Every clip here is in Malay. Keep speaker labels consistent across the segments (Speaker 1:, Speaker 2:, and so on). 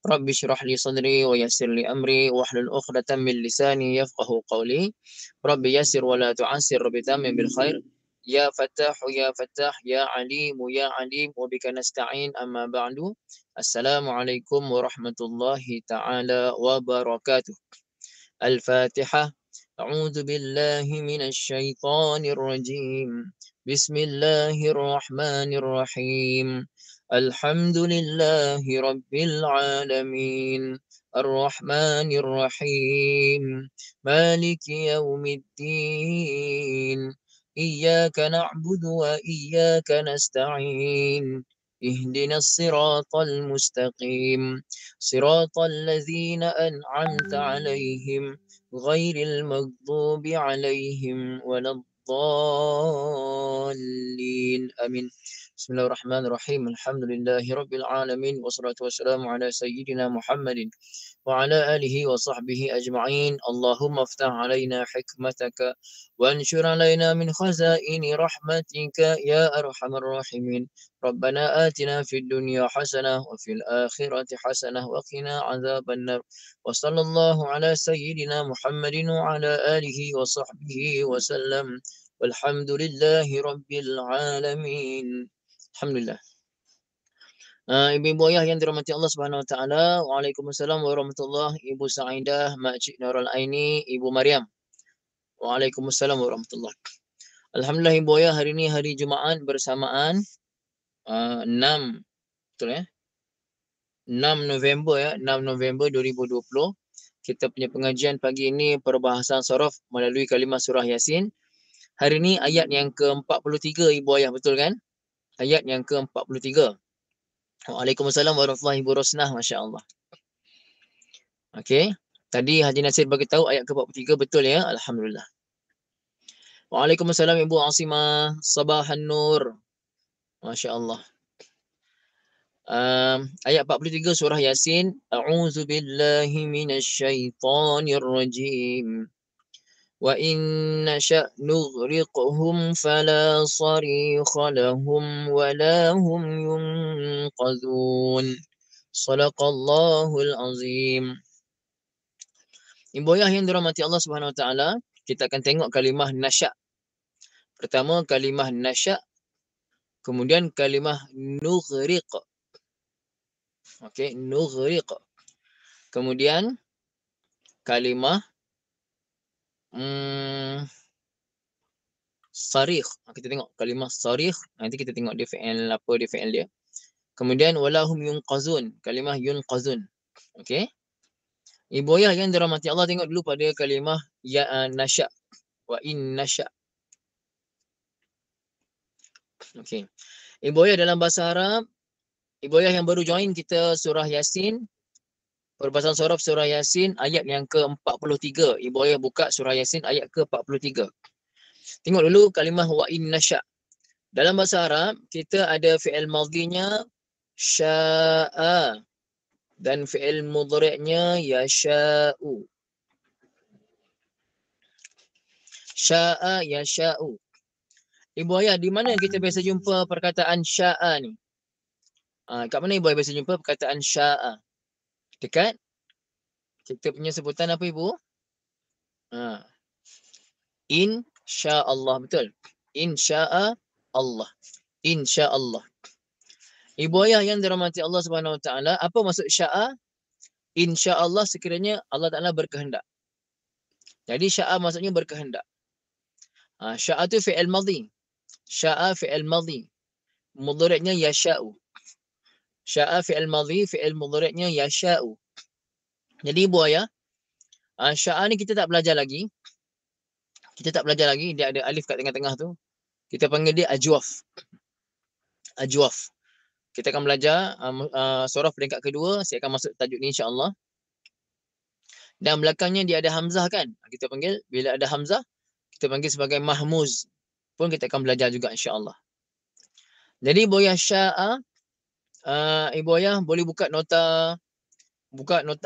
Speaker 1: Rabbi shrah li sadri wa yassir li amri wahlul 'uqdatam min lisani yafqahu qawli. Rabbi yassir wa la tu'assir, Rabbi tamim bil khair. Ya Fattah ya Fattah ya Alim ya Alim wa bika nasta'in, amma ba'du. Assalamualaikum warahmatullahi taala wabarakatuh. Al-Fatihah. A'udzu billahi minasy syaithanir rajim. Bismillahirrahmanirrahim. Alhamdulillahi rabbil alamin. Ar-Rahmanir Rahim. Maliki yaumiddin. Iyyaka na'budu wa iyyaka nasta'in. Ihdinas siratal mustaqim. Siratal ladzina an'amta 'alaihim ghairil maghdubi 'alaihim waladdallin. Amin. Bismillahirrahmanirrahim. Alhamdulillahi rabbil alamin wassalatu wassalamu ala sayyidina Muhammadin wa ala alihi wa sahbihi ajma'in. Allahumma iftah alaina hikmataka wa anshur alaina min khazaini rahmatika ya arhamar rahimin. Rabbana atina fid dunya hasanah wa fil akhirati hasanah wa qina adzabannar. Wa sallallahu ala sayyidina Muhammadin wa ala alihi wa sahbihi wa sallam. Walhamdulillahi rabbil alamin. Alhamdulillah. Ibu-ibu ayah yang dirahmati Allah Subhanahu Wa Taala, Waalaikumsalam warahmatullahi. Ibu Saidah, Makcik Nurul Aini, Ibu Maryam. Waalaikumsalam warahmatullahi. Alhamdulillah ibu ayah, hari ini hari Jumaat bersamaan 6, betul ya? 6 November ya, 6 November 2020. Kita punya pengajian pagi ini perbahasan sorof melalui kalimah surah Yasin. Hari ini ayat yang ke-43 ibu ayah, betul kan? Ayat yang ke-43. Waalaikumsalam warahmatullahi wabarakatuh. Masya Allah. Okey. Tadi Haji Nasir bagi tahu ayat ke-43 betul ya. Alhamdulillah. Waalaikumsalam Ibu Asimah. Sabahan Nur. Masya Allah. Ayat 43 surah Yasin. A'udzu billahi minasyaitonir rajim. Wa in nasha' nughriqhum fala sarikha lahum wa la hum yunqadhun. Shadaqallahul azim. Ibu ayah yang dirahmati Allah Subhanahu Wa Taala, kita akan tengok kalimah nasya'. Pertama kalimah nasya', kemudian kalimah nughriq. Okey, nughriq. Kemudian kalimah sarikh. Kita tengok kalimah sarikh, nanti kita tengok dia fi'il apa, dia fi'il dia. Kemudian walahum yunqazun, kalimah yunqazun. Okey. Ibu ayah yang dirahmati Allah, tengok dulu pada kalimah ya nasya'. Wa in nasya'. Okey. Ibu ayah dalam bahasa Arab, ibu ayah yang baru join kita surah Yasin, perbahasan surah Yasin ayat yang ke-43. Ibu ayah buka surah Yasin ayat ke-43. Tengok dulu kalimah wa in nasya'. Dalam bahasa Arab, kita ada fi'il madhinya sya'a dan fi'il mudhari'nya yasha'u. Sya'a yasha'u. Ibu ayah, di mana kita biasa jumpa perkataan sya'a ni? Kat mana ibu ayah biasa jumpa perkataan sya'a? Dekat kita punya sebutan apa ibu? Insya-Allah, betul. Insya Allah. Insya-Allah. Ibu ayah yang dirahmati Allah Subhanahu Wa Taala, apa maksud sya'a? Insya-Allah, sekiranya Allah Taala berkehendak. Jadi sya'a maksudnya berkehendak. Sya'a tu fi'il madhi. Sya'a fi'il madhi. Mudhari'nya yasha'u. Sya'a fi'il madhi, fi'il mudhari'nya yasha'u. Jadi ibu ayah, sya'a ni kita tak belajar lagi. Kita tak belajar lagi, dia ada alif kat tengah-tengah tu. Kita panggil dia ajwaf. Ajwaf. Kita akan belajar surah peringkat kedua. Saya akan masuk tajuk ni insya-Allah. Dan belakangnya dia ada hamzah kan? Kita panggil, bila ada hamzah, kita panggil sebagai mahmuz. Pun kita akan belajar juga insya-Allah. Jadi ibu ayah sya'a, ibu ayah boleh buka nota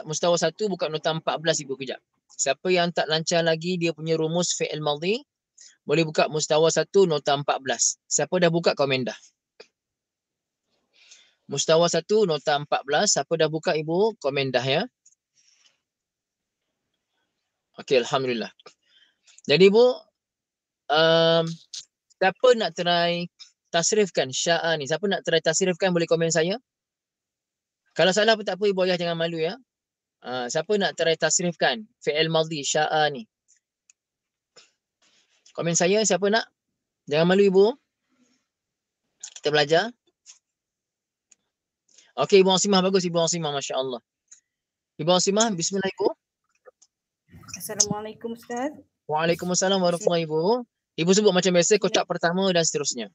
Speaker 1: mustawa 1, buka nota 14 ibu kejap. Siapa yang tak lancar lagi dia punya rumus fi'il madhi, boleh buka mustawa 1 nota 14. Siapa dah buka komen dah? Mustawa 1, nota 14. Siapa dah buka ibu? Komen dah ya. Okey, alhamdulillah. Jadi ibu, siapa nak try tasrifkan sya'a ni? Siapa nak try tasrifkan boleh komen saya. Kalau salah pun tak apa ibu ayah, jangan malu ya. Siapa nak try tasrifkan fi'il madhi sya'a ni? Komen saya siapa nak. Jangan malu ibu. Kita belajar. Okey, Ibu Asimah bagus, Ibu Asimah, masya-Allah. Ibu Asimah, bismillah ibu.
Speaker 2: Assalamualaikum Ustaz.
Speaker 1: Waalaikumsalam warahmatullahi wabarakatuh. Ibu sebut macam biasa kotak pertama dan seterusnya.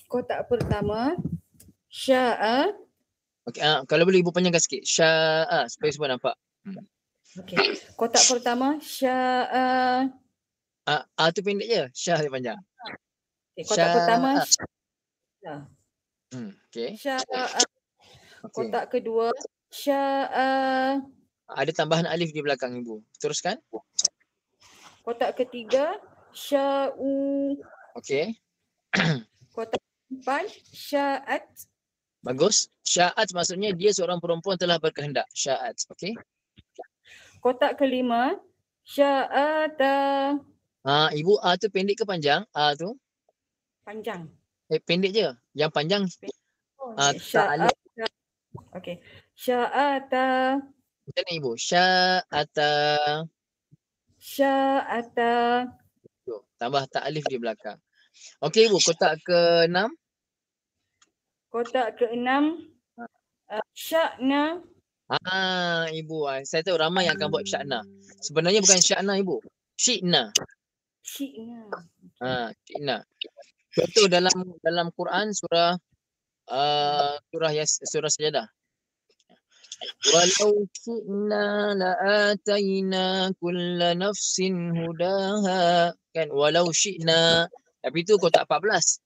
Speaker 2: Kotak pertama sya'a.
Speaker 1: Okey, kalau boleh ibu panjangkan sikit. Sya'a supaya semua nampak.
Speaker 2: Okey. Kotak pertama sya'a.
Speaker 1: Tu pendek je. Syah dia panjang.
Speaker 2: Okay, kotak pertama sya'a.
Speaker 1: Okey.
Speaker 2: Sya'a.
Speaker 1: Okay.
Speaker 2: Kotak kedua sya'a.
Speaker 1: Ada tambahan alif di belakang ibu. Teruskan.
Speaker 2: Kotak ketiga sya'u.
Speaker 1: Okey.
Speaker 2: Kotak empat sya'at.
Speaker 1: Bagus. Sya'at maksudnya dia seorang perempuan telah berkehendak. Sya'at. Okey.
Speaker 2: Kotak kelima sya'ata.
Speaker 1: Ibu tu pendek ke panjang? Tu
Speaker 2: Panjang.
Speaker 1: Pendek je. Yang panjang
Speaker 2: Sya'ata. Okey. Sya'ata.
Speaker 1: Macam mana ibu? Sya'ata.
Speaker 2: Sya'ata.
Speaker 1: Tambah tak alif di belakang. Okey ibu, kotak ke-6.
Speaker 2: Kotak ke-6 sya'na.
Speaker 1: Ibu, saya tahu ramai yang akan buat sya'na. Sebenarnya bukan sya'na ibu. Syi'na.
Speaker 2: Syi'na.
Speaker 1: Syi'na. Contoh dalam Quran surah surah Sajadah. Walau syi'na la'atayna kulla nafsin hudaha. Kan, walau syi'na. Tapi itu kotak 14.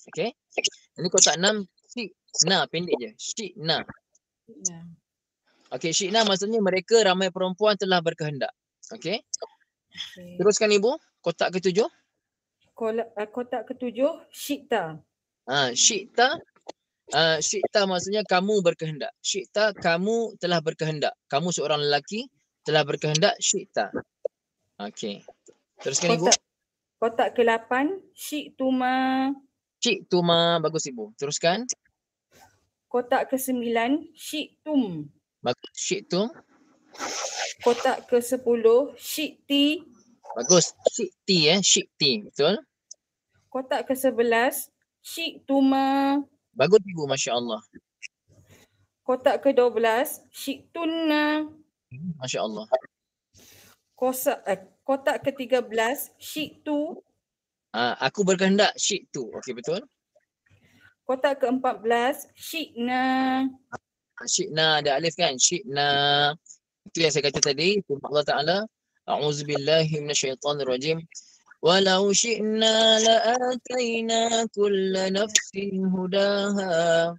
Speaker 1: Okey. Ini kotak 6, syi'na, pendek je. Syi'na. Okey, syi'na maksudnya mereka ramai perempuan telah berkehendak. Okey. Teruskan ibu, kotak ke-7.
Speaker 2: Kotak ke-7 syi'ta.
Speaker 1: Syi'ta. Syi'ta maksudnya kamu berkehendak. Syi'ta, kamu telah berkehendak. Kamu seorang lelaki telah berkehendak, syi'ta. Okey. Teruskan ibu.
Speaker 2: Kotak ke-8 syi'tuma.
Speaker 1: Syi'tuma, bagus ibu. Teruskan.
Speaker 2: Kotak ke-9 syi'tum.
Speaker 1: Bagus, syi'tum.
Speaker 2: Kotak ke-10 syi'ti.
Speaker 1: Bagus, syi'ti syi'ti, betul.
Speaker 2: Kotak ke-11 syi'tuma.
Speaker 1: Bagus ibu, masya-Allah.
Speaker 2: Kotak ke-12 syi'tunna.
Speaker 1: Masya-Allah.
Speaker 2: Kotak ke-13 syi'tu.
Speaker 1: Aku berkehendak, syi'tu. Okey, betul.
Speaker 2: Kotak ke-14 syi'na.
Speaker 1: Syi'na ada alif kan? Syi'na. Itu yang saya kata tadi. Firman Allah Ta'ala. A'udzubillahi minasyaitanirrajim. Walau syi'na la'atayna kulla nafsin hudaha.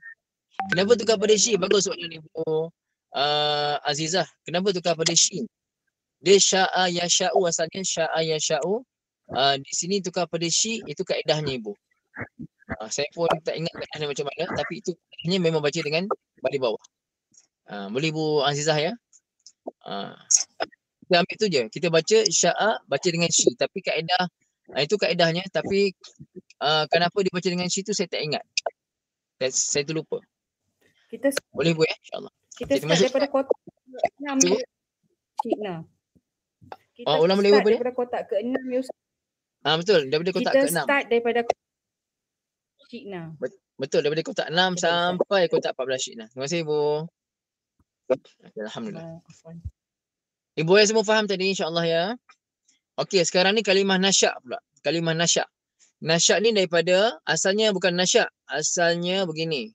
Speaker 1: Kenapa tukar pada syi? Bagus soalan ibu Azizah. Kenapa tukar pada syi? Dia sya'a yasha'u asalnya, sya'a yasha'u. Di sini tukar pada syi, itu kaedahnya ibu. Saya pun tak ingat kaedahnya macam mana, tapi itu kaedahnya memang baca dengan balik bawah. Boleh ibu Azizah ya? Kita ambil tu je. Kita baca sya'a, baca dengan syi. Tapi kaedah, itu kaedahnya. Tapi kenapa dibaca dengan syi tu saya tak ingat. Saya terlupa. Boleh bu ya? InsyaAllah.
Speaker 2: Kita start daripada kotak ke-6. Syi'na. Kita start daripada kotak ke-6.
Speaker 1: Betul. Daripada kotak ke-6.
Speaker 2: Kita start daripada syi'na.
Speaker 1: Betul. Daripada kotak 6 sampai kotak 14 syi'na. Terima kasih ibu. Alhamdulillah. Ibu yang semua faham tadi insyaAllah ya. Okey, sekarang ni kalimah nasya' pula. Kalimah nasya'. Nasya' ni daripada, asalnya bukan nasya'. Asalnya begini.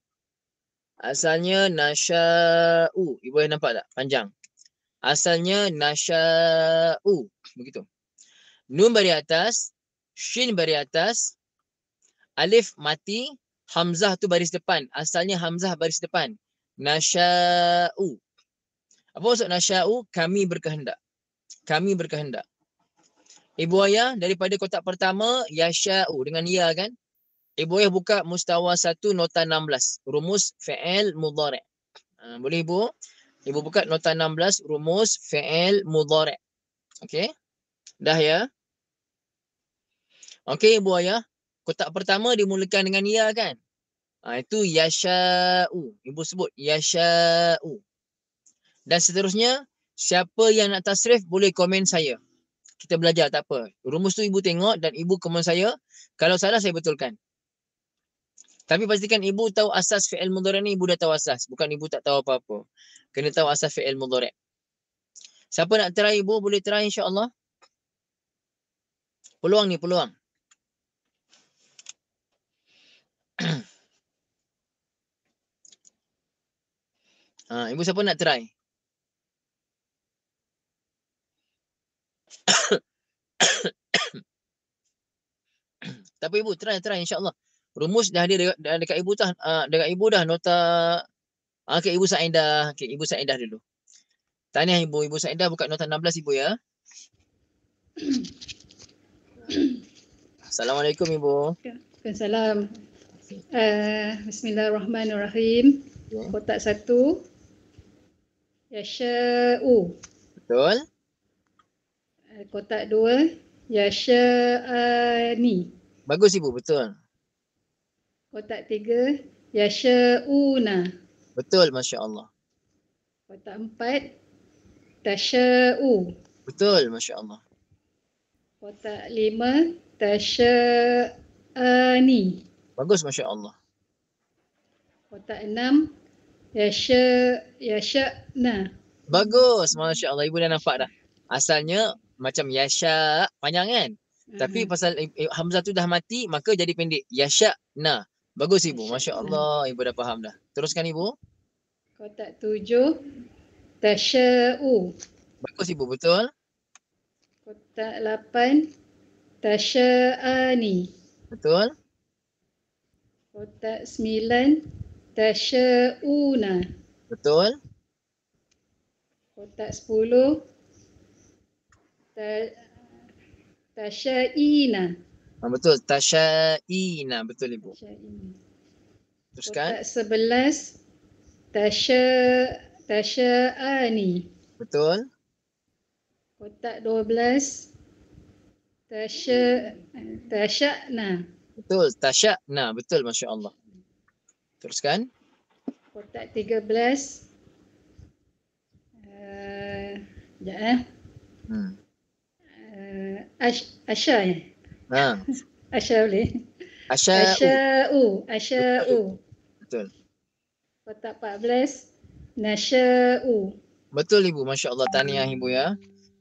Speaker 1: Asalnya nasya'u. Ibu yang nampak tak? Panjang. Asalnya nasya'u. Begitu. Nun bari atas. Shin bari atas. Alif mati. Hamzah tu baris depan. Asalnya Hamzah baris depan. Nasya'u. Apa maksud nasya'u? Kami berkehendak. Kami berkehendak. Ibu ayah daripada kotak pertama, yasha'u dengan ya kan? Ibu ayah buka mustawa 1 nota 16. Rumus fi'il mudhari'. Boleh ibu? Ibu buka nota 16 rumus fi'il mudhari'. Okey? Dah ya? Okey ibu ayah. Kotak pertama dimulakan dengan ya kan? Itu yasha'u. Ibu sebut yasha'u. Dan seterusnya, siapa yang nak tasrif boleh komen saya. Kita belajar tak apa. Rumus tu ibu tengok dan ibu komen saya. Kalau salah saya betulkan. Tapi pastikan ibu tahu asas fi'il mudhari' ni, ibu dah tahu asas. Bukan ibu tak tahu apa-apa. Kena tahu asas fi'il mudhari'. Siapa nak try ibu boleh try insya-Allah. Peluang ni peluang. Ibu siapa nak try? Tak apa ibu, try insya-Allah. Rumus dah ada dekat ibu dah. Dekat ibu dah nota ke ibu Saidah. Okey, ibu Saidah dulu. Tahniah ibu Saidah buka nota 16 ibu ya. Assalamualaikum ibu.
Speaker 2: Waalaikumsalam. Bismillahirrahmanirrahim. Kotak 1. Yasha'u.
Speaker 1: Betul.
Speaker 2: Kotak 2. Yasha'ani.
Speaker 1: Bagus ibu, betul.
Speaker 2: Kotak 3. Yasha'una.
Speaker 1: Betul, masya-Allah.
Speaker 2: Kotak 4. Tasha'u.
Speaker 1: Betul, masya-Allah.
Speaker 2: Kotak 5. Tasha'ani.
Speaker 1: Bagus, masya-Allah.
Speaker 2: Kotak 6. Yasha'na.
Speaker 1: Bagus, masya-Allah. Ibu dah nampak dah. Asalnya macam yasha, panjang kan? Tapi pasal hamzah tu dah mati, maka jadi pendek. Yasha'na. Bagus ibu, masya-Allah. Ibu dah faham dah. Teruskan ibu.
Speaker 2: Kotak 7. Tasha'u.
Speaker 1: Bagus ibu, betul.
Speaker 2: Kotak 8. Tasha'ani.
Speaker 1: Betul.
Speaker 2: Kotak 9. Tasha'una.
Speaker 1: Betul.
Speaker 2: Kotak 10. Tasha'ina.
Speaker 1: Betul. Tasha'ina. Betul ibu. Teruskan.
Speaker 2: Kotak 11. Tasha'ani.
Speaker 1: Betul.
Speaker 2: Kotak 12. Tasha'na.
Speaker 1: Betul. Tasha'na. Betul, masya-Allah. Teruskan.
Speaker 2: Kotak 13. Sekejap Asya ya? Asya boleh? Asya'u.
Speaker 1: Betul.
Speaker 2: Kotak 14. Nasya'u.
Speaker 1: Betul ibu, masya-Allah. Tahniah ibu ya.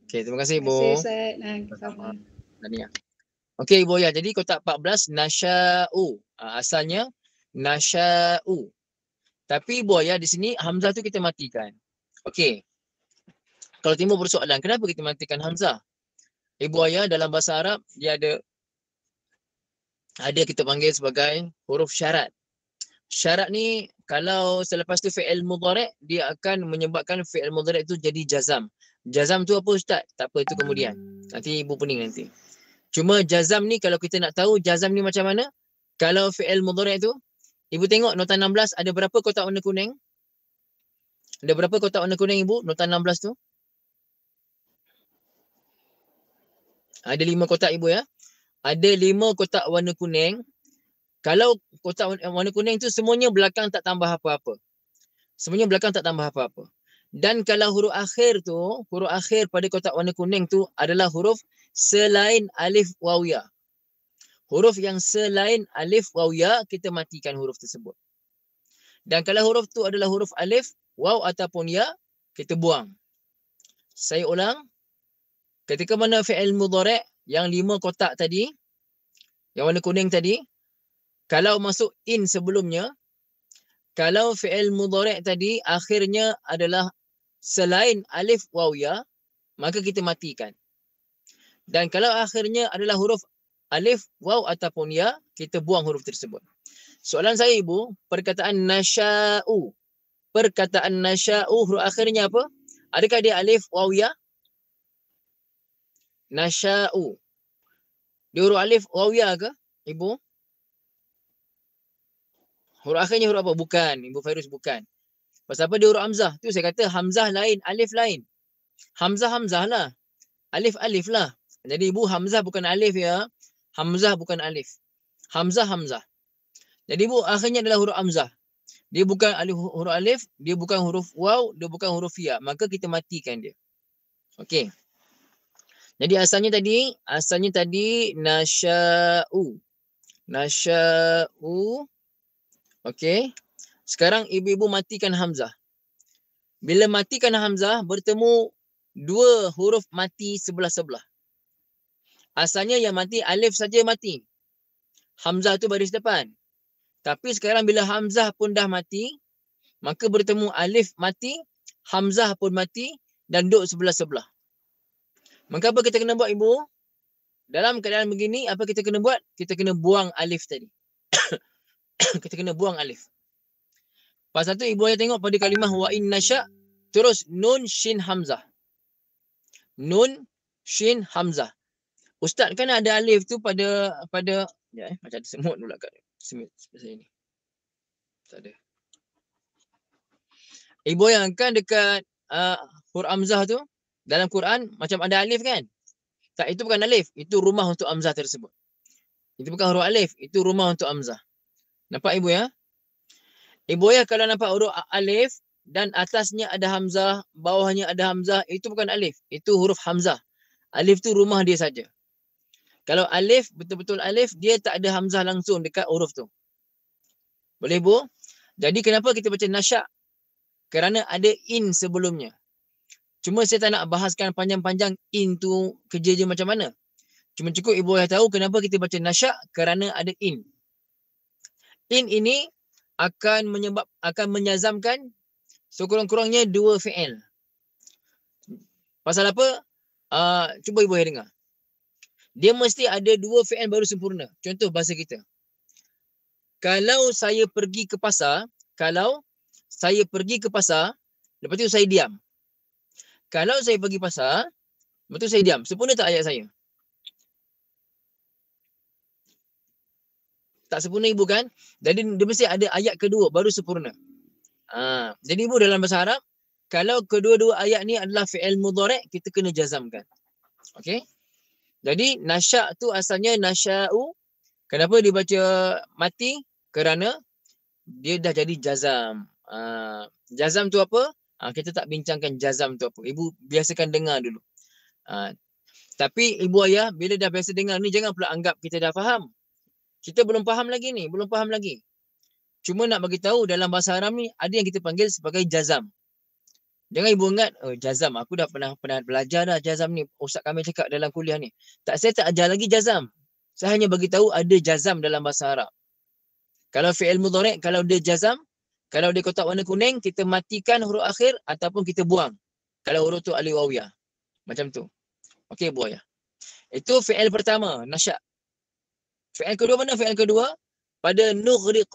Speaker 1: Okey, terima kasih ibu.
Speaker 2: Terima kasih Ustaz.
Speaker 1: Tahniah. Okey ibu ya, jadi kotak 14 nasya'u. Asalnya nasya'u. Tapi ibu ya, di sini hamzah tu kita matikan. Okey. Kalau timbul persoalan, kenapa kita matikan hamzah? Ibu ayah dalam bahasa Arab dia ada kita panggil sebagai huruf syarat. Syarat ni kalau selepas tu fi'il mudhari' dia akan menyebabkan fi'il mudhari' tu jadi jazam. Jazam tu apa ustaz? Tak apa, itu kemudian. Nanti ibu pening nanti. Cuma jazam ni kalau kita nak tahu jazam ni macam mana? Kalau fi'il mudhari' tu, ibu tengok nota 16 ada berapa kotak warna kuning? Ada berapa kotak warna kuning ibu? Nota 16 tu? Ada 5 kotak ibu ya. Ada 5 kotak warna kuning. Kalau kotak warna kuning tu semuanya belakang tak tambah apa-apa. Semuanya belakang tak tambah apa-apa. Dan kalau huruf akhir tu, huruf akhir pada kotak warna kuning tu adalah huruf selain alif waw ya. Huruf yang selain alif waw ya, kita matikan huruf tersebut. Dan kalau huruf tu adalah huruf alif, waw ataupun ya, kita buang. Saya ulang. Ketika mana fi'il mudhari' yang 5 kotak tadi, yang warna kuning tadi, kalau masuk in sebelumnya, kalau fi'il mudhari' tadi akhirnya adalah selain alif waw ya, maka kita matikan. Dan kalau akhirnya adalah huruf alif waw ataupun ya, kita buang huruf tersebut. Soalan saya ibu, perkataan nasya'u. Perkataan nasya'u huruf akhirnya apa? Adakah dia alif waw ya? Nasya'u. Dia huruf alif waw ya ke, ibu? Huruf akhirnya huruf apa? Bukan. Ibu Fairuz bukan. Pasal apa dia huruf hamzah? Tu saya kata hamzah lain, alif lain. Hamzah hamzah lah. Alif alif lah. Jadi ibu hamzah bukan alif ya. Hamzah bukan alif. Hamzah hamzah. Jadi ibu akhirnya adalah huruf hamzah. Dia bukan huruf alif, dia bukan huruf waw, dia bukan huruf ya. Maka kita matikan dia. Okey. Jadi asalnya tadi nasya'u. Nasya'u. Okey. Sekarang ibu-ibu matikan hamzah. Bila matikan hamzah, bertemu dua huruf mati sebelah-sebelah. Asalnya yang mati alif saja mati. Hamzah tu baris depan. Tapi sekarang bila hamzah pun dah mati, maka bertemu alif mati, hamzah pun mati dan duduk sebelah-sebelah. Maka apa kita kena buat ibu? Dalam keadaan begini, apa kita kena buat? Kita kena buang alif tadi. Kita kena buang alif. Pasal tu ibu ayah tengok pada kalimah wa in nasya, terus nun shin hamzah. Nun shin hamzah. Ustaz kan ada alif tu pada ya, macam ada semut pula kat saya ni. Tak ada. Ibu yang kan dekat huruf hamzah tu dalam Quran macam ada alif kan? Tak, itu bukan alif, itu rumah untuk hamzah tersebut. Itu bukan huruf alif, itu rumah untuk hamzah. Nampak ibu ya? Ibu ya kalau nampak huruf alif dan atasnya ada hamzah, bawahnya ada hamzah, itu bukan alif, itu huruf hamzah. Alif tu rumah dia saja. Kalau alif, betul-betul alif, dia tak ada hamzah langsung dekat huruf tu. Boleh bu? Jadi kenapa kita baca nasya'? Kerana ada in sebelumnya. Cuma saya tak nak bahaskan panjang-panjang in tu kerja dia macam mana. Cuma cukup ibu ayah tahu kenapa kita baca nasya' kerana ada in. In ini akan menyazamkan sekurang-kurangnya dua fi'il. Pasal apa? Cuba ibu ayah dengar. Dia mesti ada dua fi'il baru sempurna. Contoh bahasa kita. Kalau saya pergi ke pasar, lepas tu saya diam. Kalau saya pergi pasar, lepas tu saya diam. Sempurna tak ayat saya? Tak sempurna ibu kan? Jadi dia mesti ada ayat kedua baru sempurna. Jadi ibu dalam bahasa Arab, kalau kedua-dua ayat ni adalah fi'il mudhari', kita kena jazamkan. Okey? Jadi nasya' tu asalnya nasya'u. Kenapa dibaca mati? Kerana dia dah jadi jazam. Jazam tu apa? Kita tak bincangkan jazam tu apa. Ibu biasakan dengar dulu. Tapi ibu ayah bila dah biasa dengar ni jangan pula anggap kita dah faham. Kita belum faham lagi ni, belum faham lagi. Cuma nak bagi tahu dalam bahasa Arab ni ada yang kita panggil sebagai jazam. Jangan ibu ingat, jazam aku dah pernah belajar dah jazam ni. Ustaz kami cakap dalam kuliah ni. Tak, saya tak ajar lagi jazam. Saya hanya bagi tahu ada jazam dalam bahasa Arab. Kalau fi'il mudhari', kalau dia jazam, kalau dia kotak warna kuning, kita matikan huruf akhir ataupun kita buang. Kalau huruf tu alif wawiyah. Macam tu. Okey, Bu ayah. Itu fi'il pertama, nasya'. Fi'il kedua mana fi'il kedua? Pada nughriq.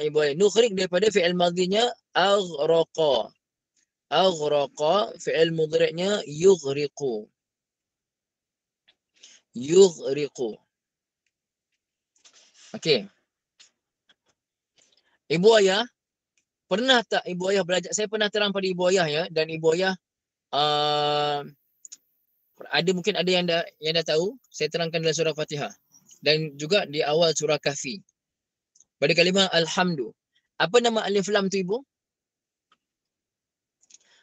Speaker 1: Ibu ayah. Nughriq daripada fi'il madhinya aghraqa. Aghraqa, fi'il mudhari'nya yughriqu. Yughriqu. Okey. Ibu ayah, pernah tak ibu ayah belajar? Saya pernah terang pada ibu ayah ya, dan ibu ayah mungkin ada yang dah tahu. Saya terangkan dalam surah Fatihah dan juga di awal surah Kahfi. Pada kalimah alhamdu. Apa nama alif lam tu ibu?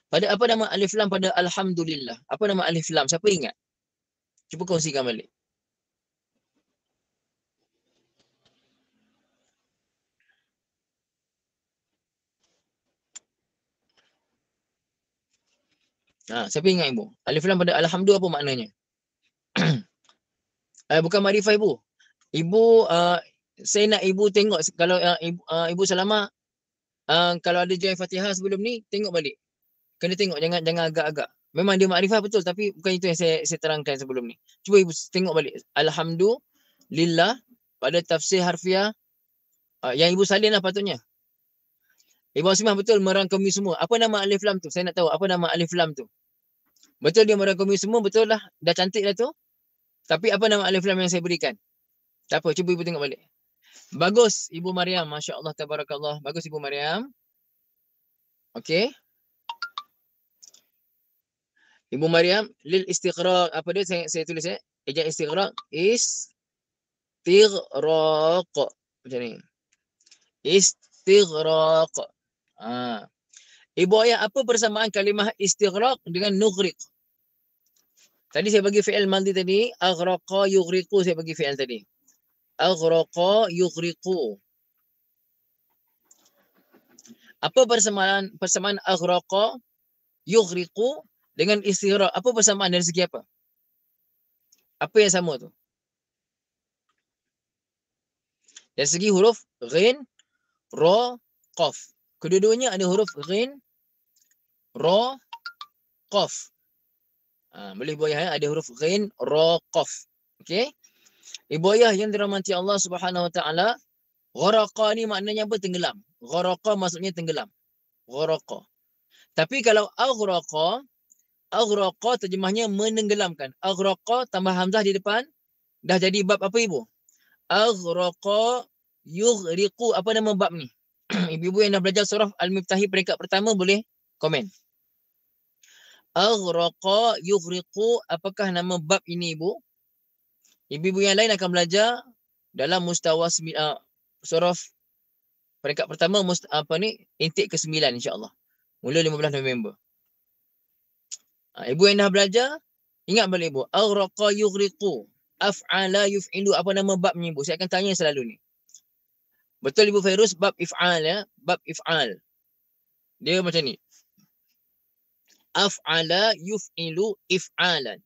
Speaker 1: Pada apa nama alif lam pada alhamdulillah? Apa nama alif lam? Siapa ingat? Cuba kongsikan balik. Siapa ingat ibu? Alif lam pada alhamdu apa maknanya? Bukan makrifah ibu. Ibu saya nak ibu tengok kalau ibu Salamah kalau ada join Fatihah sebelum ni tengok balik. Kena tengok, jangan agak-agak. Memang dia makrifah betul tapi bukan itu yang saya terangkan sebelum ni. Cuba ibu tengok balik. Alhamdulillah pada tafsir harfiah yang ibu salin lah patutnya. Ibu Asimah betul merangkumi semua. Apa nama alif lam tu? Saya nak tahu apa nama alif lam tu. Betul dia merangkumi semua, betul lah. Dah cantik lah tu. Tapi apa nama alif lam yang saya berikan? Tak apa, cuba ibu tengok balik. Bagus Ibu Maryam. Masya Allah, tabarakallah. Bagus Ibu Maryam. Okey. Ibu Maryam, lil istighraq. Apa dia saya tulis ya? Ejaan istighraq. Istighraq. Macam ni. Istighraq. Ibu ayah, apa persamaan kalimah istighraq dengan nughriq? Tadi saya bagi fi'il madhi tadi. Aghraqa yughriqu, saya bagi fi'il tadi. Aghraqa yughriqu. Apa persamaan aghraqa yughriqu dengan istighraq? Apa persamaan dari segi apa? Apa yang sama tu? Dari segi huruf ghin, ra, qaf. Kedua-duanya ada huruf ghin, ra, qaf. Boleh Ibu ayah, ada huruf ghin, ra, qaf. Okey. Ibu ayah yang dirahmati Allah Subhanahu Wa Taala, gharaqa ni maknanya apa? Tenggelam. Gharaqa maksudnya tenggelam. Gharaqa. Tapi kalau aghraqa terjemahnya menenggelamkan. Aghraqa tambah hamzah di depan, dah jadi bab apa Ibu? Aghraqa yughriqu. Apa nama bab ni? Ibu-ibu yang dah belajar surah Al-Miftahi peringkat pertama boleh komen. Aghraqa yughriqu, apakah nama bab ini Ibu? Ibu-ibu yang lain akan belajar dalam mustawa surah peringkat pertama intake ke-9 insya-Allah. Mula 15 November. Ibu yang dah belajar, ingat balik Ibu. Aghraqa yughriqu, af'ala yuf'ilu. Apa nama babnya Ibu? Saya akan tanya selalu ni. Betul Ibu Fairuz, bab if'al ya. Bab if'al. Dia macam ni. Af'ala yuf'ilu if'alan.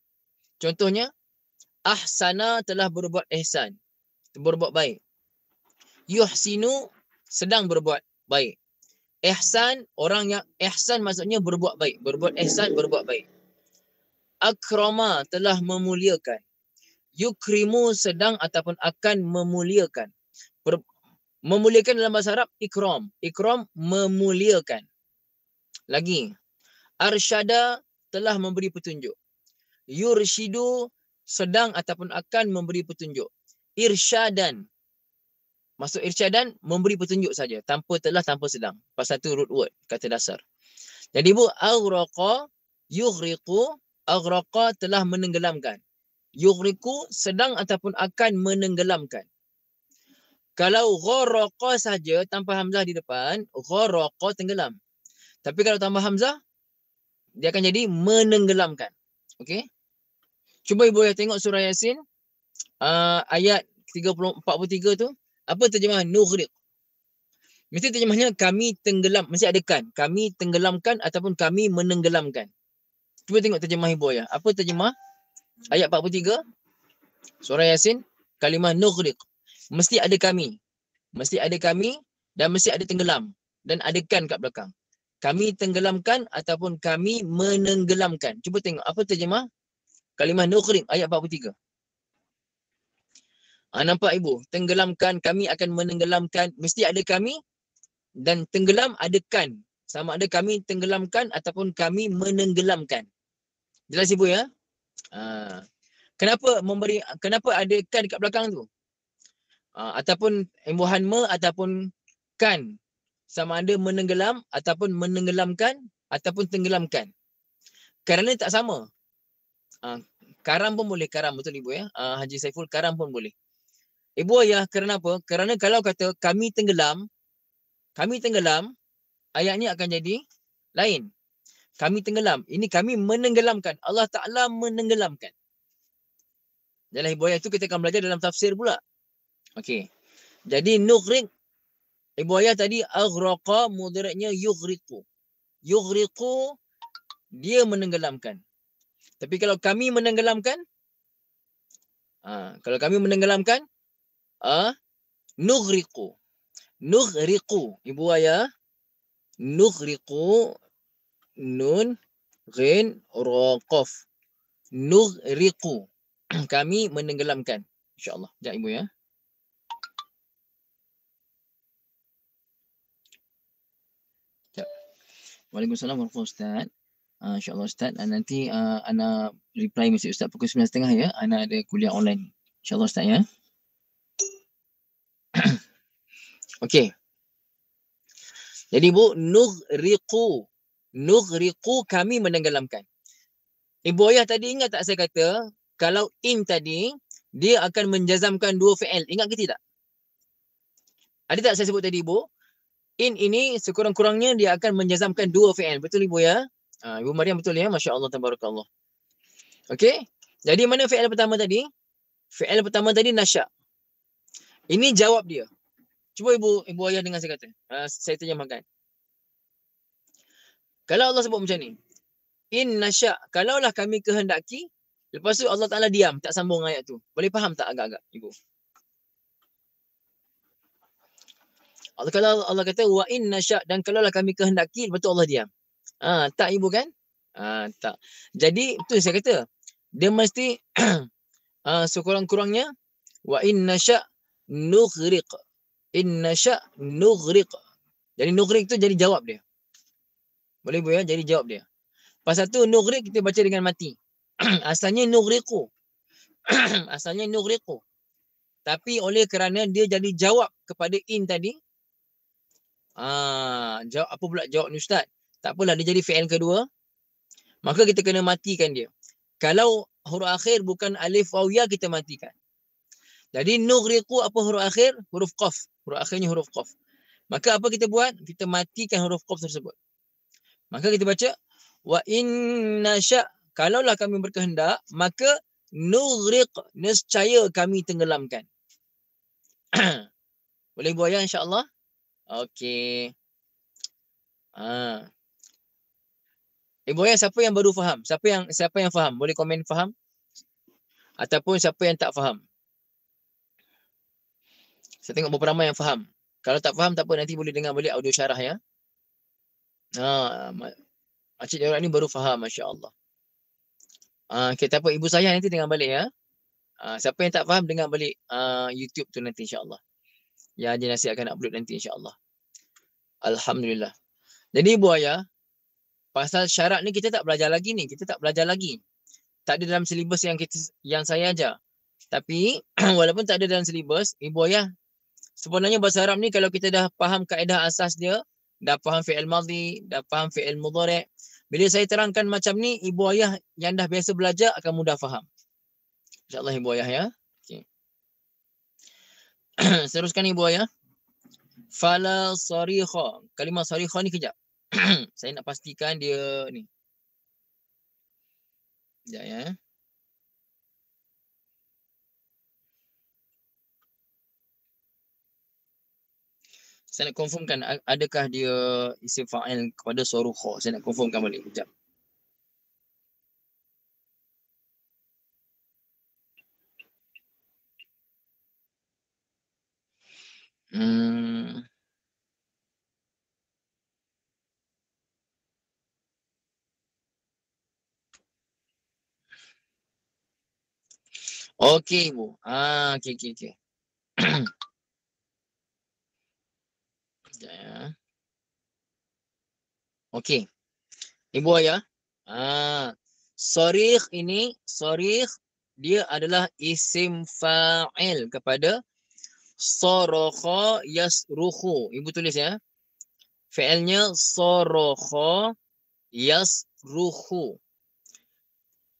Speaker 1: Contohnya, ahsana telah berbuat ihsan. Berbuat baik. Yuhsinu sedang berbuat baik. Ihsan, orang yang ihsan maksudnya berbuat baik. Berbuat ihsan, berbuat baik. Akrama telah memuliakan. Yukrimu sedang ataupun akan memuliakan. Memuliakan dalam bahasa Arab ikram. Ikram memuliakan. Lagi. Arsyada telah memberi petunjuk. Yurshidu sedang ataupun akan memberi petunjuk. Irsyadan. Maksud irsyadan memberi petunjuk saja. Tanpa telah, tanpa sedang. Pasal tu root word, kata dasar. Jadi Bu, aghraqa yughriqu. Aghraqa telah menenggelamkan. Yughriqu sedang ataupun akan menenggelamkan. Kalau gharaqa saja tanpa hamzah di depan, gharaqa tenggelam. Tapi kalau tambah hamzah, dia akan jadi menenggelamkan. Okey? Cuba Ibu ya tengok surah Yasin ayat 43 tu. Apa terjemahan nughriq? Mesti terjemahnya kami tenggelam. Mesti ada kan. Kami tenggelamkan ataupun kami menenggelamkan. Cuba tengok terjemah Ibu ya. Apa terjemah ayat 43 surah Yasin, kalimah nughriq. Mesti ada kami. Mesti ada kami dan mesti ada tenggelam. Dan ada kan kat belakang. Kami tenggelamkan ataupun kami menenggelamkan. Cuba tengok apa terjemah kalimah nughriq ayat 43. Nampak Ibu? Tenggelamkan, kami akan menenggelamkan. Mesti ada kami dan tenggelam ada kan. Sama ada kami tenggelamkan ataupun kami menenggelamkan. Jelas Ibu ya? Kenapa ada kan kat belakang tu? Ataupun imbuhan ataupun kan. Sama ada menenggelam ataupun menenggelamkan ataupun tenggelamkan. Kerana tak sama. Karam pun boleh. Karam betul Ibu ya. Haji Saiful, karam pun boleh. Ibu ayah, kerana apa? Kerana kalau kata kami tenggelam, ayatnya akan jadi lain. Kami tenggelam. Ini kami menenggelamkan. Allah Ta'ala menenggelamkan. Dalam Ibu ayah itu kita akan belajar dalam tafsir pula. Okey. Jadi nughriq, Ibu ayah tadi aghraqa, mudhari'nya yughriqu. Yughriqu, dia menenggelamkan. Tapi kalau kami menenggelamkan, nughriqu. Nughriqu. Ibu ayah, nughriqu, nun, ghin, ra, qaf. Nughriqu. Kami menenggelamkan. InsyaAllah. Sekejap Ibu ya. Waalaikumsalam warahmatullahi Ustaz. InsyaAllah Ustaz. Nanti Ana reply mesej Ustaz pukul 9.30 ya. Ana ada kuliah online. InsyaAllah Ustaz ya. Okey. Jadi Bu, nughriqu kami menenggelamkan. Ibu ayah tadi ingat tak saya kata, kalau in tadi, dia akan menjazamkan dua fi'il. Ingat ke tidak? Ada tak saya sebut tadi Ibu? In ini sekurang-kurangnya dia akan menjazamkan dua fi'il. Betul Ibu ya? Ibu Maryam betul ya? Masya Allah, tabarakallah. Okey. Jadi mana fi'il pertama tadi? Fi'il pertama tadi nasya. Ini jawab dia. Cuba ibu ayah dengar saya kata. Saya terjemahkan. Kalau Allah sebut macam ni. In nasya. Kalaulah kami kehendaki. Lepas tu Allah Ta'ala diam. Tak sambung ayat tu. Boleh faham tak agak-agak ibu? Kalau Allah kata wa in nasya. Dan kalaulah kami kehendaki. Lepas tu Allah diam. Tak ibu kan? Tak. Jadi tu saya kata. Dia mesti sekurang-kurangnya. Wa in nasya nughriq. In nasya nughriq. Jadi nughriq tu jadi jawab dia. Boleh Bu ya? Jadi jawab dia. Pasal tu nughriq kita baca dengan mati. Asalnya nughriqu. Asalnya nughriqu. Tapi oleh kerana dia jadi jawab kepada in tadi. Jawab apa pula jawab ni Ustaz? Tak apalah, dia jadi fi'il kedua. Maka kita kena matikan dia. Kalau huruf akhir bukan alif waw ya, kita matikan. Jadi nughriqu apa huruf akhir? Huruf qaf. Huruf akhirnya huruf qaf. Maka apa kita buat? Kita matikan huruf qaf tersebut. Maka kita baca wa inna sya', kalaulah kami berkehendak, maka nughriq, nescaya kami tenggelamkan. Boleh Bu ayah insya-Allah? Okey. Ibu ayah siapa yang baru faham? Siapa yang faham? Boleh komen faham? Ataupun siapa yang tak faham? Saya tengok beberapa ramai yang faham. Kalau tak faham tak apa, nanti boleh dengar balik audio syarah ya. Makcik Darat ni baru faham, masya-Allah. Okay, tak apa, ibu saya nanti dengar balik ya. Siapa yang tak faham dengar balik YouTube tu nanti insya-Allah. Ya, Haji Nasir akan upload nanti insya-Allah. Alhamdulillah. Jadi ibu ayah, pasal syarat ni kita tak belajar lagi ni. Kita tak belajar lagi. Tak ada dalam silibus yang saya ajar. Tapi walaupun tak ada dalam silibus, ibu ayah, sebenarnya bahasa Arab ni kalau kita dah faham kaedah asas dia, dah faham fi'il madhi, dah faham fi'il mudhari', bila saya terangkan macam ni, ibu ayah yang dah biasa belajar akan mudah faham. InsyaAllah ibu ayah ya. Okay. Teruskan ibu ayah. Fala sarikha. Kalimah sarikha ni kejap. Saya nak pastikan dia ni. Sekejap ya. Saya nak confirmkan adakah dia isim fa'il kepada sarukha. Saya nak confirmkan balik. Sekejap. Okey ibu. Okey. Ya. Okey. Ibu ayah. Sarikh ini, sarikh dia adalah isim fa'il kepada sarakha yasrukhu. Ibu tulis ya. Fi'ilnya sarakha yasrukhu.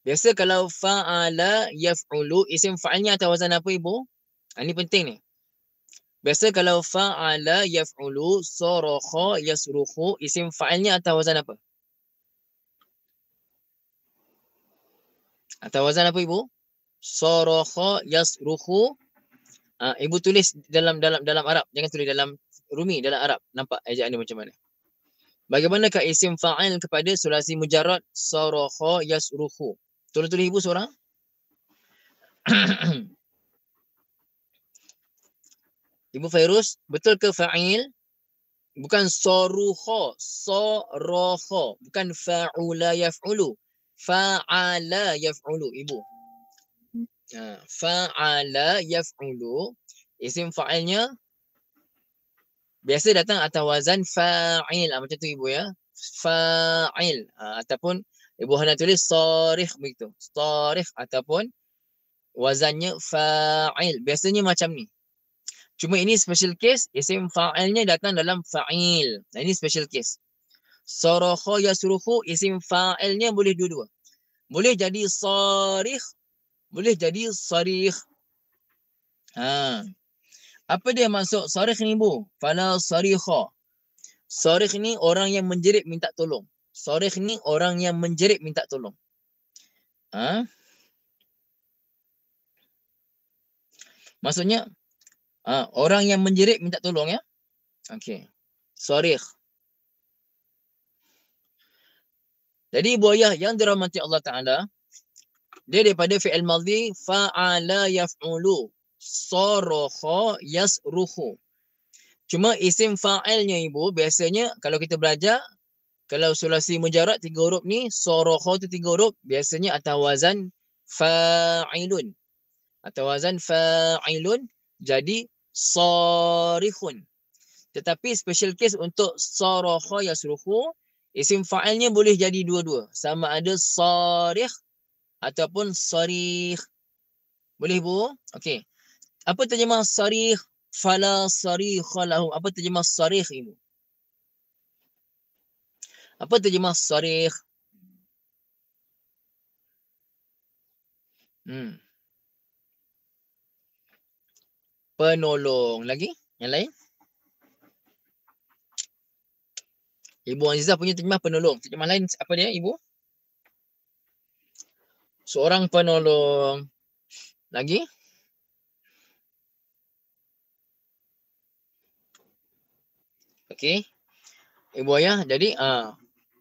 Speaker 1: Biasa kalau fa'ala yaf'ulu, isim fa'ilnya atas wazan apa ibu? Ini penting ni. Biasa kalau fa'ala yaf'ulu sarakha yasrukhu, isim fa'ilnya atas wazan apa? Atas wazan apa ibu? Sarakha yasrukhu. Ibu tulis dalam Arab, jangan tulis dalam Rumi, dalam Arab. Nampak ejaan dia macam mana? Bagaimanakah isim fa'il kepada sulasi mujarrad sarakha yasrukhu? Tulis ibu seorang. Ibu Fairuz, betul ke fa'il? Bukan sarukha, sarakha, bukan fa'ula yaf'ulu. Fa'ala yaf'ulu ibu. Fa'ala yaf'ulu, isim fa'ilnya biasa datang atas wazan fa'il. Macam tu ibu ya. Fa'il. Ataupun ibu hendak tulis sarikh begitu. Sarikh ataupun wazannya fa'il. Biasanya macam ni. Cuma ini special case, isim fa'ilnya datang dalam fa'il. Nah, ini special case. Sarokha yasruhu, isim fa'ilnya boleh dua-dua. Boleh jadi sarikh, boleh jadi sarikh. Ha. Apa dia maksud sarikh ni, Bu? Fala sarikha. Sarikh ni orang yang menjerit minta tolong. Sarikh ni orang yang menjerit minta tolong. Ha? Maksudnya orang yang menjerit minta tolong, ya. Okey. Sarikh. Jadi buaya yang dirahmati Allah Taala, dia daripada fi'il madhi fa'ala yaf'ulu. Sarakha yasruhu. Cuma isim fa'ilnya, Ibu, biasanya kalau kita belajar, kalau sulasi mujarrad 3 huruf ni, sarakha tu 3 huruf, biasanya atas wazan fa'ilun. Atau wazan fa'ilun, jadi sarikhun. Tetapi special case untuk sarakha yasruhu, isim fa'ilnya boleh jadi dua-dua. Sama ada sarikh ataupun sarikh. Boleh, Bu? Okey. Apa terjemah sarikh? Fala sarikha lahu. Apa terjemah sarikh, Ibu? Apa terjemah sarikh? Penolong. Lagi? Yang lain? Ibu Azizah punya terjemah penolong. Terjemah lain apa dia, Ibu? Seorang penolong. Lagi? Okey. Ibu ayah, jadi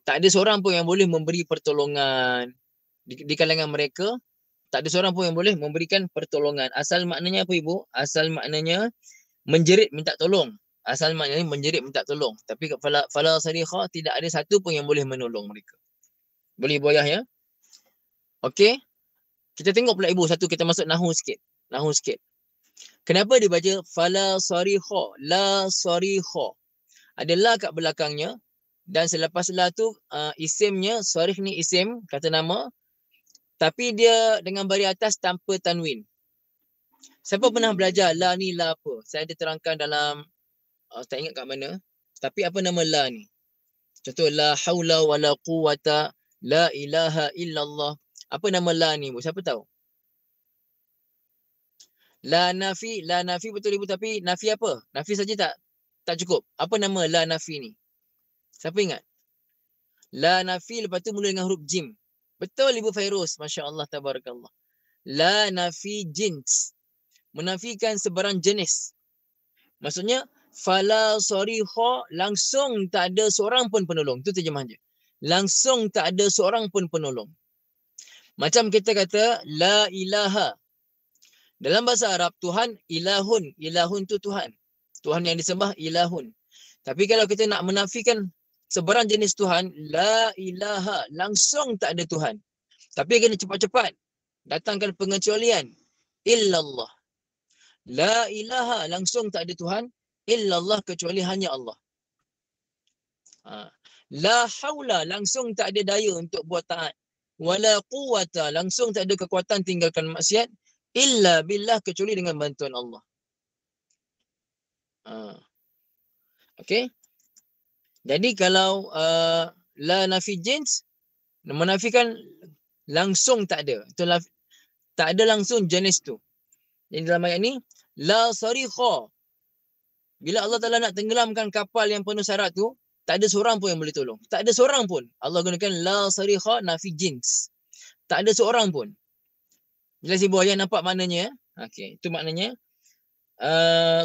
Speaker 1: tak ada seorang pun yang boleh memberi pertolongan di kalangan mereka. Tak ada seorang pun yang boleh memberikan pertolongan. Asal maknanya apa, Ibu? Asal maknanya menjerit minta tolong. Asal maknanya menjerit minta tolong. Tapi fala sarikha, tidak ada satu pun yang boleh menolong mereka. Boleh, Ibu ayah, ya? Okey. Kita tengok pula, Ibu, satu kita masuk nahu sikit. Nahu sikit. Kenapa dia baca fala sarikha, la sarikha? Ada la kat belakangnya. Dan selepas la tu isimnya, sarikh ni isim, kata nama. Tapi dia dengan baris atas tanpa tanwin. Siapa pernah belajar la ni la apa? Saya ada terangkan dalam, tak ingat kat mana. Tapi apa nama la ni? Contoh, la haula wa la quwata, la ilaha illallah. Apa nama la ni, Bu? Siapa tahu? La nafi betul, Ibu, tapi nafi apa? Nafi saja tak cukup. Apa nama la nafi ni? Siapa ingat? La nafi lepas tu mula dengan huruf jim. Betul, Ibu Fairuz. Masya Allah, tabarakallah. La nafi jins. Menafikan sebarang jenis. Maksudnya, fala sarikha, langsung tak ada seorang pun penolong. Itu terjemah dia. Langsung tak ada seorang pun penolong. Macam kita kata, la ilaha. Dalam bahasa Arab, Tuhan ilahun. Ilahun tu Tuhan. Tuhan yang disembah ilahun. Tapi kalau kita nak menafikan sebarang jenis Tuhan, la ilaha, langsung tak ada Tuhan. Tapi kena cepat-cepat datangkan pengecualian. Illallah. La ilaha, langsung tak ada Tuhan. Illallah, kecuali hanya Allah. La haula, langsung tak ada daya untuk buat taat. Wala quwata, langsung tak ada kekuatan tinggalkan maksiat. Illa billah, kecuali dengan bantuan Allah. Okey. Jadi kalau la nafi jins, menafikan langsung tak ada. Itulah, tak ada langsung jenis tu. Jadi dalam ayat ni, la sarikha. Bila Allah Ta'ala nak tenggelamkan kapal yang penuh syarat tu, tak ada seorang pun yang boleh tolong. Tak ada seorang pun. Allah gunakan la sarikha nafi jins. Tak ada seorang pun. Jelas, Ibu ayah nampak maknanya? Okey, itu maknanya.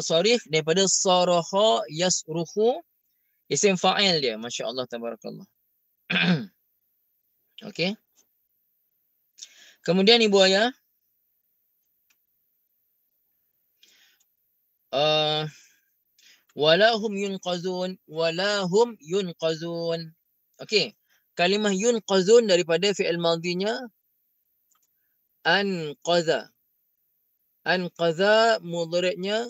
Speaker 1: Sarikh daripada sarakha yasruhu, isim fa'il dia. Masya Allah, tabarakallah. Okey. Kemudian, Ibu ayah, walahum yunqazun, walahum yunqazun. Okey. Kalimah yunqazun daripada fi'il madhinya anqaza. Anqaza mudhari'nya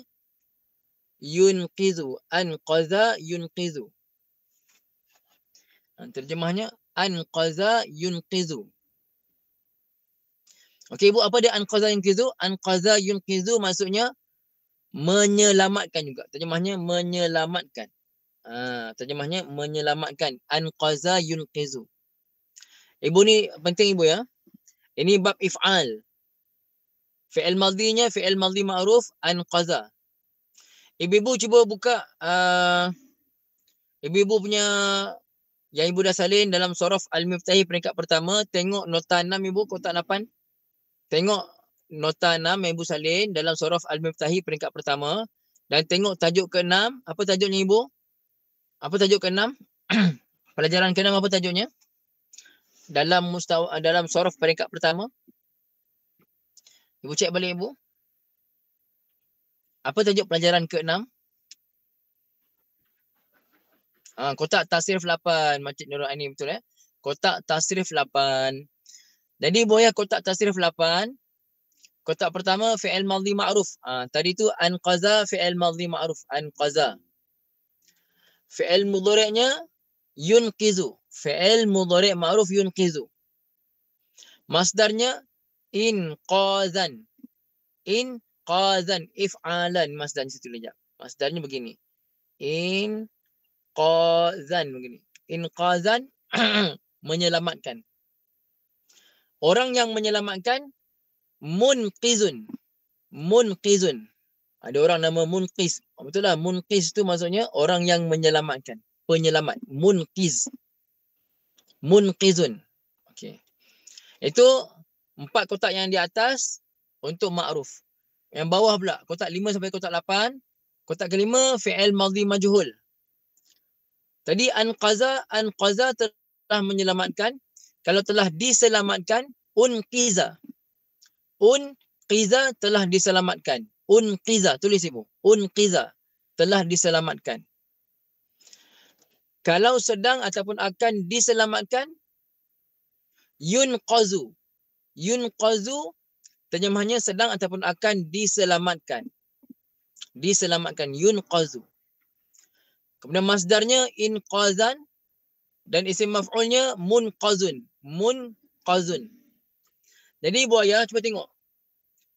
Speaker 1: yunqizu. Anqaza yunqizu. Terjemahnya anqaza yunqizu. Okey, Ibu, apa dia anqaza yunqizu? Anqaza yunqizu maksudnya Menyelamatkan juga. Terjemahnya menyelamatkan. Terjemahnya menyelamatkan. Anqaza yunqizu. Ibu ni penting ibu ya. Ini bab if'al. Fi'il madhinya fi'il madhi ma'ruf anqaza. Ibu-ibu cuba buka ibu-ibu punya yang ibu dah salin dalam surah Al-Miftahi peringkat pertama. Tengok nota 6 ibu, kotak 8. Tengok nota 6 yang ibu salin dalam surah Al-Miftahi peringkat pertama. Dan tengok tajuk ke-6. Apa tajuknya ibu? Apa tajuk ke-6? Pelajaran ke-6 apa tajuknya? Dalam surah peringkat pertama. Ibu cek balik ibu. Apa tajuk pelajaran ke-6? Kotak tasrif 8. Makcik Nurul Aini betul Kotak tasrif 8. Jadi boya kotak tasrif 8. Kotak pertama fi'il madhi ma'ruf. Tadi tu anqaza fi'il madhi ma'ruf. Anqaza. Fi'il mudhari'nya yunqizu. Fi'il mudhari' ma'ruf yunqizu. Masdarnya inqazan. Inqazan. If'alan. Masdarnya situ lejap. Masdarnya begini. Inqazan begini. Inqazan menyelamatkan. Orang yang menyelamatkan munqizun. Munqizun. Ada orang nama munqiz. Betul lah, munqiz tu maksudnya orang yang menyelamatkan. Penyelamat. Munqiz. Munqizun. Okey. Itu 4 kotak yang di atas untuk ma'ruf. Yang bawah pula kotak 5 sampai kotak 8. Kotak kelima fi'il madhi majhul. Tadi anqaza telah menyelamatkan. Kalau telah diselamatkan, unqiza. Unqiza telah diselamatkan. Unqiza, tulis ibu. Unqiza telah diselamatkan. Kalau sedang ataupun akan diselamatkan, yunqazu. Yunqazu terjemahnya sedang ataupun akan diselamatkan. Diselamatkan, yunqazu. Kemudian masdarnya inqazan dan isim maf'ulnya munqazun. Munqazun. Jadi ibu ayah cuba tengok.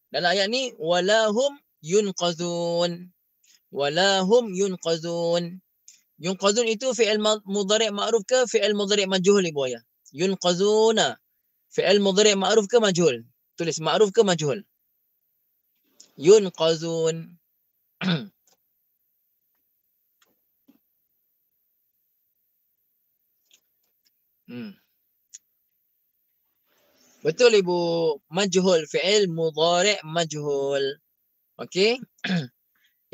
Speaker 1: Dalam ayat ni walahum yunqazun. Walahum yunqazun. Yunqazun itu fi'il mudhari' ma'ruf ke fi'il mudhari' majhul ibu ayah? Yunqazuna. Fi'il mudhari' ma'ruf ke majhul? Tulis ma'ruf ke majhul? Yunqazun. Betul ibu. Majhul. Fi'il mudhari' majhul. Okey.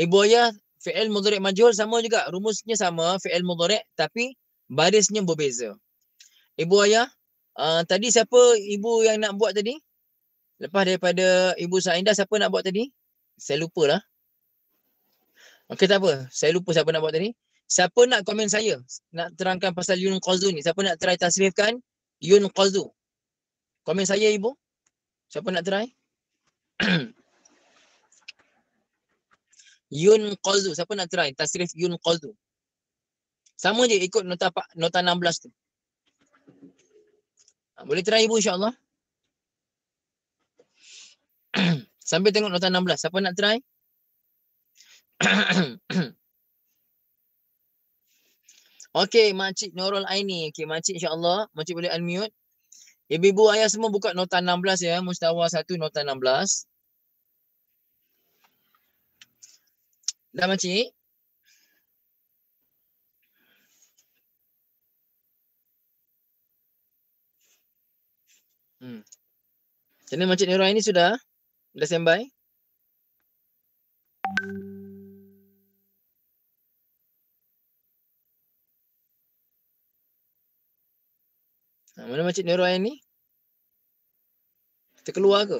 Speaker 1: Ibu ayah fi'il mudhari' majhul sama juga. Rumusnya sama. Fi'il mudhari' tapi barisnya berbeza. Ibu ayah. Tadi siapa ibu yang nak buat tadi? Lepas daripada Ibu Saindah, siapa nak buat tadi? Saya lupa lah. Okey, tak apa. Saya lupa siapa nak buat tadi. Siapa nak komen saya? Nak terangkan pasal yunqazu ni. Siapa nak try tasrifkan yunqazu? Komen saya ibu. Siapa nak try? Yunqazu. Siapa nak try tasrif yunqazu? Sama je ikut nota 16 tu. Boleh try ibu insya-Allah. Sambil tengok nota 16. Siapa nak try? Okey, Makcik Nurul Aini. Okey, Makcik insya-Allah. Makcik boleh unmute. Ibu-ibu ayah semua buka nota 16 ya. Mustawa 1 nota 16. Dah Makcik? Macam mana Makcik Nurul Aini sudah? Dah standby? Mana Makcik Nurul Aini? Terkeluar ke?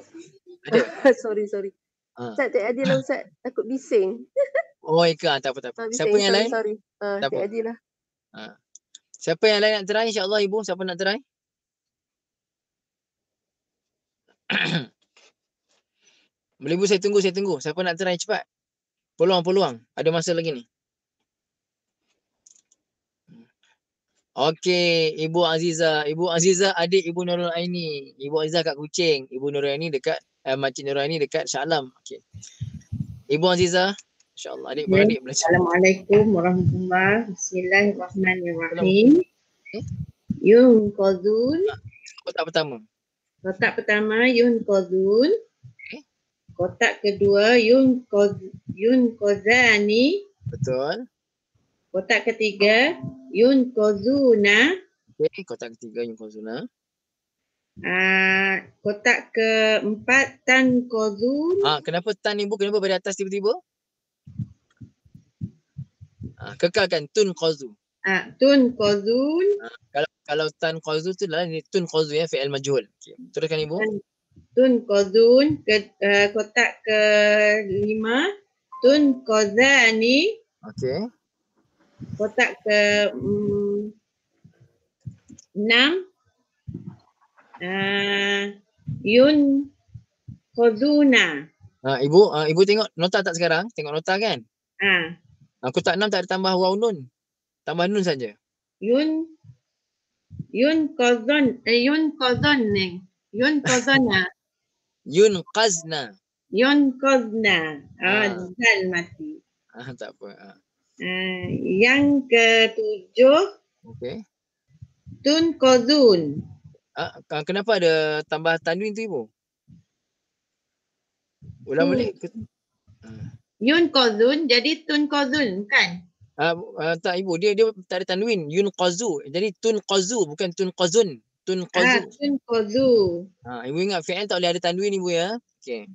Speaker 2: Ada? sorry. Ustaz, tak adil lah Ustaz. Takut bising.
Speaker 1: Oh, Ika. Tak apa. Siapa yang lain?
Speaker 2: Sorry. Tak adil lah.
Speaker 1: Siapa yang lain nak try? InsyaAllah ibu. Siapa nak try? Boleh ibu, saya tunggu. Siapa nak try cepat? Peluang. Ada masa lagi ni. Okey, Ibu Aziza. Ibu Aziza adik Ibu Nurul Aini. Ibu Aziza kat Kuching. Ibu Nurul Aini dekat Makcik Nurul Aini dekat Shah Alam. Okey. Ibu Azizah. InsyaAllah adik-beradik belajar.
Speaker 2: Assalamualaikum warahmatullahi. Bismillahirrahmanirrahim. Yunqadun.
Speaker 1: Kotak pertama.
Speaker 2: Kotak pertama yunqadun.
Speaker 1: Okay.
Speaker 2: Kotak kedua yunqadani.
Speaker 1: Betul.
Speaker 2: Kotak ketiga yunqaduna.
Speaker 1: Okay. Kotak ketiga yunqaduna.
Speaker 2: Kotak keempat tanqadun.
Speaker 1: Kenapa tan ibu? Kenapa pada atas tiba-tiba? Kekalkan tunqazu.
Speaker 2: Tunqazun.
Speaker 1: Kalau tanqazu tu adalah tunqazu ya, fi'il majhul. Okay. Teruskan ibu.
Speaker 2: Tunqazun. Kotak kelima tunqazani.
Speaker 1: Okey.
Speaker 2: Kotak ke 6 yunqazuna.
Speaker 1: Ibu tengok nota tak sekarang? Tengok nota kan? Kotak 6 tak ada tambah waw nun. Tambah nun saja.
Speaker 2: Yunqazana.
Speaker 1: Yunqazna.
Speaker 2: Zal mati.
Speaker 1: Tak apa.
Speaker 2: Yang ketujuh.
Speaker 1: Okey.
Speaker 2: Tunqazun.
Speaker 1: Kenapa ada tambah tanwin tu ibu? Ulang balik.
Speaker 2: Yunqazun jadi tunqazun kan?
Speaker 1: Tak ibu, dia tak ada tanwin. Yunqazu. Jadi tunqazu bukan tunqazun. Tunqazu.
Speaker 2: Tunqazu.
Speaker 1: Ibu ingat fi'il tak boleh ada tanwin ibu ya. Okey.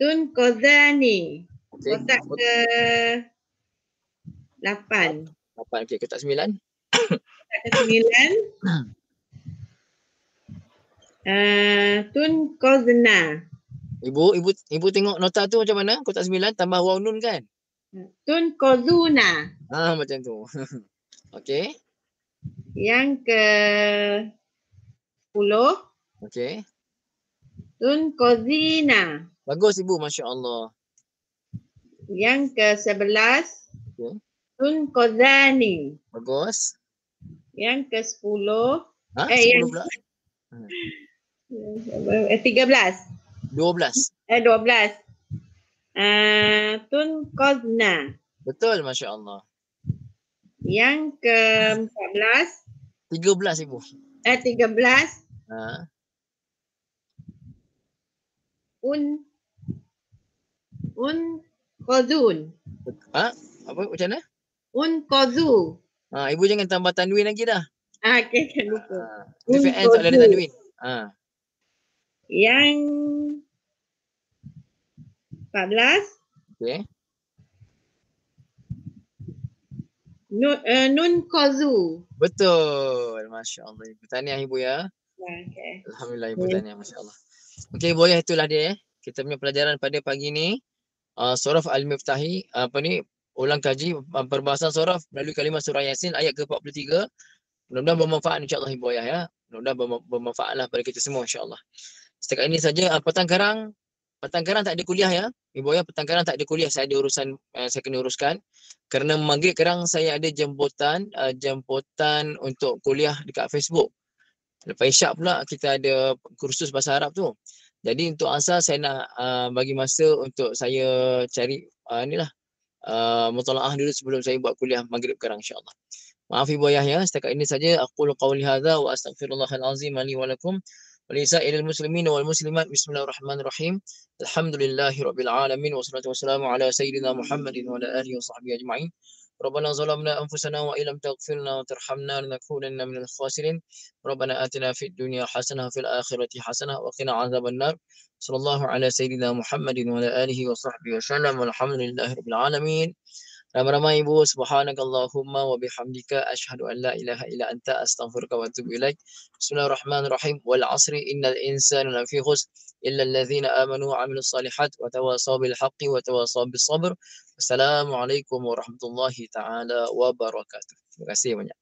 Speaker 2: Tunqazani.
Speaker 1: Okay.
Speaker 2: Kotak ke 8.
Speaker 1: Okey, kotak 9.
Speaker 2: Kotak ke 9. Tunqazna.
Speaker 1: Ibu tengok nota tu macam mana? Kotak 9 tambah waw nun kan?
Speaker 2: Tunqazuna.
Speaker 1: Macam tu. Okey.
Speaker 2: Yang ke 10.
Speaker 1: Okey.
Speaker 2: Tunqazina.
Speaker 1: Bagus ibu, masya-Allah.
Speaker 2: Yang ke 11.
Speaker 1: Okey.
Speaker 2: Tunqazani.
Speaker 1: Bagus.
Speaker 2: Yang ke 10.
Speaker 1: 10 pula.
Speaker 2: 13.
Speaker 1: 12.
Speaker 2: 12. Tunqazna.
Speaker 1: Betul, masya-Allah.
Speaker 2: Yang ke 14.
Speaker 1: 13 ibu.
Speaker 2: 13. Unqazun.
Speaker 1: Apa macam mana?
Speaker 2: Unqazu.
Speaker 1: Ibu jangan tambah tanwin lagi dah.
Speaker 2: Okey, kan lupa.
Speaker 1: Dia fi'il tak boleh ada tanwin.
Speaker 2: Yang 14.
Speaker 1: Okey.
Speaker 2: Nunqazu.
Speaker 1: Betul. Masya-Allah. Ibu tahniah ibu ya.
Speaker 2: Okey.
Speaker 1: Alhamdulillah ibu tahniah, masya-Allah. Okey, ibu ya, itulah dia kita punya pelajaran pada pagi ni. Surah Al-Miftahi, ulang kaji perbahasan surah melalui kalimah surah Yasin ayat ke-43. Mudah-mudahan bermanfaat insya-Allah ibu ayah ya. Mudah-mudahan bermanfaatlah pada kita semua insya-Allah. Setakat ini saja. Petang Karang tak ada kuliah ya. Ibu ayah, petang Karang tak ada kuliah. Saya ada urusan saya kena uruskan. Kerana Maghrib Karang saya ada jemputan untuk kuliah dekat Facebook. Lepas Isyak pula kita ada kursus bahasa Arab tu. Jadi untuk asal saya nak bagi masa untuk saya cari mutalaah dulu sebelum saya buat kuliah Maghrib Karang insya-Allah. Maaf ibu ayah ya, setakat ini saja. Aqulu qawli hadza wa astaghfirullahal azim li wa lakum wa lisa'ilil muslimin wal muslimat. Bismillahirrahmanirrahim. Alhamdulillahirabbil alamin wassalatu wassalamu ala sayyidina Muhammadin wa ala alihi washabbihi ajma'in. Rabbana zalamna anfusana wa illam taghfir lana wa tarhamna lanakunanna minal khasirin. Rabbana atina fid dunya hasanah wa fil akhirati hasanah wa qina adzabannar. Sallallahu ala sayyidina Muhammadin wa ala alihi washabbihi wasallam. Walhamdulillahirabbil alamin. Ramai-ramai ibu, subhanakallahumma wa bihamdika asyhadu an la ilaha illa anta astaghfiruka wa atubu ilaik. Bismillahirrahmanirrahim. Wal 'asri innal insana lafi khusr illa alladhina amanu wa 'amilus solihat wa tawasaw bil haqqi wa tawasaw bis sabr. Wassalamualaikum warahmatullahi taala wabarakatuh. Terima kasih banyak.